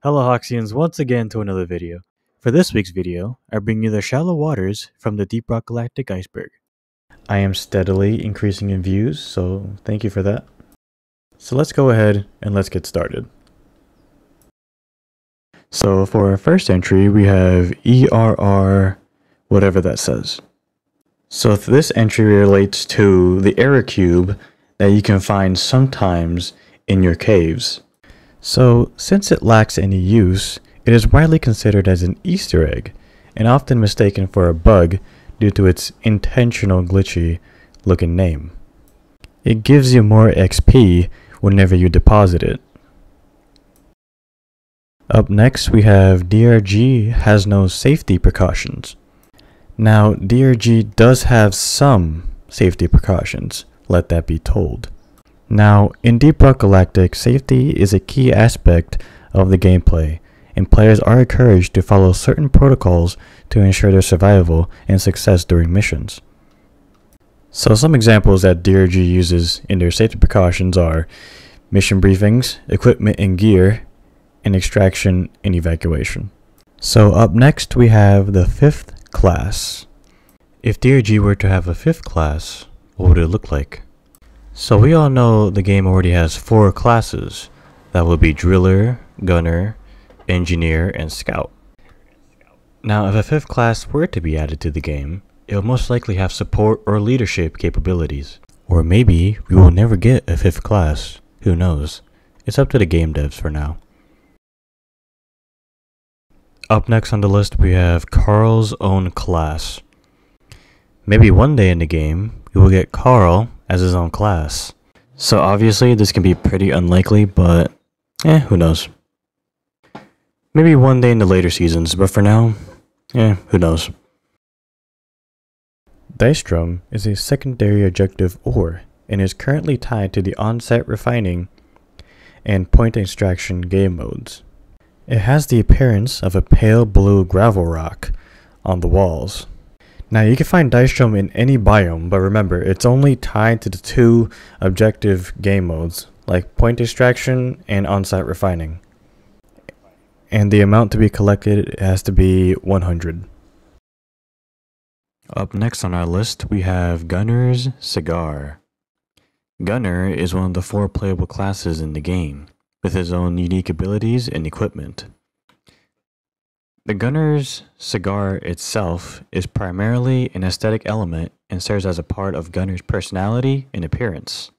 Hello Hoxians, once again to another video. For this week's video, I bring you the shallow waters from the Deep Rock Galactic Iceberg. I am steadily increasing in views, so thank you for that. So let's go ahead and let's get started. So for our first entry, we have ERR, whatever that says. So this entry relates to the error cube that you can find sometimes in your caves. So, since it lacks any use, it is widely considered as an Easter egg, and often mistaken for a bug due to its intentional glitchy looking name. It gives you more XP whenever you deposit it. Up next we have DRG has no safety precautions. Now, DRG does have some safety precautions, let that be told. Now, in Deep Rock Galactic, safety is a key aspect of the gameplay, and players are encouraged to follow certain protocols to ensure their survival and success during missions. So some examples that DRG uses in their safety precautions are mission briefings, equipment and gear, and extraction and evacuation. So up next we have the 5th class. If DRG were to have a 5th class, what would it look like? So we all know the game already has 4 classes. That would be Driller, Gunnar, Engineer, and Scout. Now if a 5th class were to be added to the game, it will most likely have support or leadership capabilities. Or maybe we will never get a 5th class, who knows. It's up to the game devs for now. Up next on the list we have Karl's own class. Maybe one day in the game, we will get Karl as his own class. So obviously this can be pretty unlikely, but who knows. Maybe one day in the later seasons, but for now, who knows. Dystrum is a secondary objective ore and is currently tied to the on-site refining and point extraction game modes. It has the appearance of a pale blue gravel rock on the walls. Now you can find Dystrum in any biome, but remember it's only tied to the 2 objective game modes, like point extraction and on-site refining. And the amount to be collected has to be 100. Up next on our list we have Gunnar's Cigar. Gunnar is one of the 4 playable classes in the game, with his own unique abilities and equipment. The Gunnar's Cigar itself is primarily an aesthetic element and serves as a part of Gunnar's personality and appearance.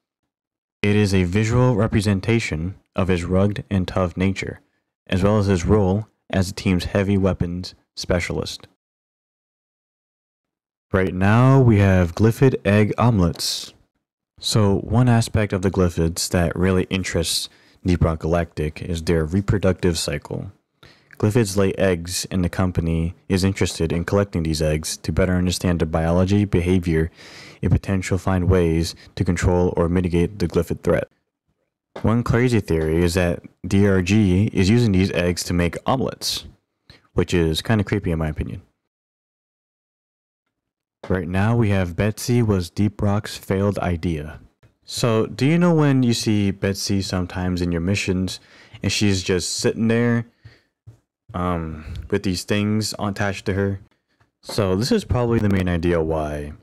It is a visual representation of his rugged and tough nature, as well as his role as the team's heavy weapons specialist. Right now we have Glyphid egg omelettes. So one aspect of the Glyphids that really interests Deep Rock Galactic is their reproductive cycle. Glyphids lay eggs, and the company is interested in collecting these eggs to better understand their biology, behavior, and potential find ways to control or mitigate the Glyphid threat. One crazy theory is that DRG is using these eggs to make omelettes, which is kind of creepy in my opinion. Right now we have Betsy was Deep Rock's failed idea. So do you know when you see Betsy sometimes in your missions and she's just sitting there with these things attached to her? So this is probably the main idea why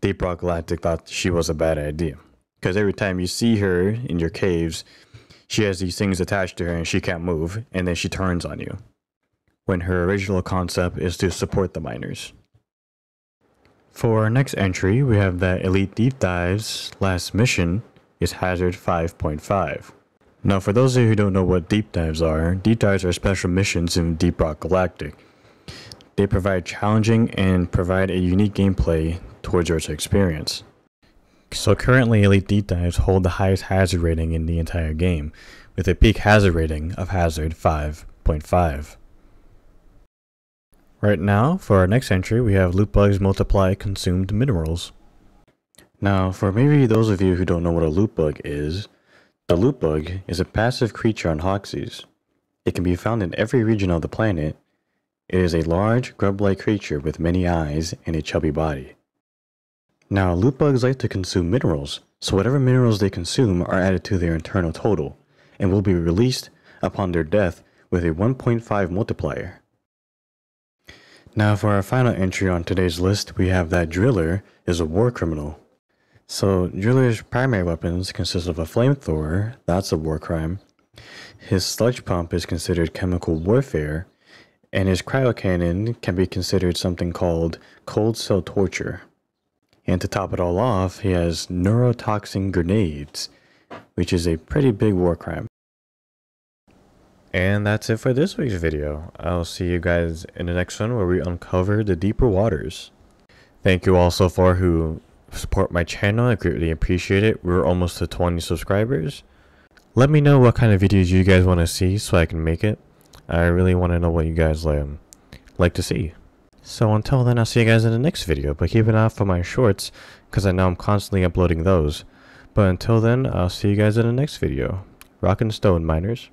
Deep Rock Galactic thought she was a bad idea. Because every time you see her in your caves, she has these things attached to her and she can't move, and then she turns on you. When her original concept is to support the miners. For our next entry, we have that Elite Deep Dive's last mission is Hazard 5.5. Now for those of you who don't know what deep dives are special missions in Deep Rock Galactic. They provide challenging and provide a unique gameplay towards your experience. So currently Elite Deep Dives hold the highest hazard rating in the entire game, with a peak hazard rating of Hazard 5.5. Right now, for our next entry, we have Lootbugs multiply consumed minerals. Now, for maybe those of you who don't know what a lootbug is, the lootbug is a passive creature on Hoxxes. It can be found in every region of the planet. It is a large, grub-like creature with many eyes and a chubby body. Now, lootbugs like to consume minerals, so whatever minerals they consume are added to their internal total, and will be released upon their death with a 1.5 multiplier. Now for our final entry on today's list, we have that Driller is a war criminal. So Driller's primary weapons consist of a flamethrower, that's a war crime. His sludge pump is considered chemical warfare, and his cryocannon can be considered something called cold cell torture. And to top it all off, he has neurotoxin grenades, which is a pretty big war crime. And that's it for this week's video. I'll see you guys in the next one where we uncover the deeper waters. Thank you all so far who support my channel. I greatly appreciate it. We're almost to 20 subscribers. Let me know what kind of videos you guys want to see so I can make it. I really want to know what you guys like to see. So until then, I'll see you guys in the next video. But keep an eye out for my shorts because I know I'm constantly uploading those. But until then, I'll see you guys in the next video. Rock and stone, miners.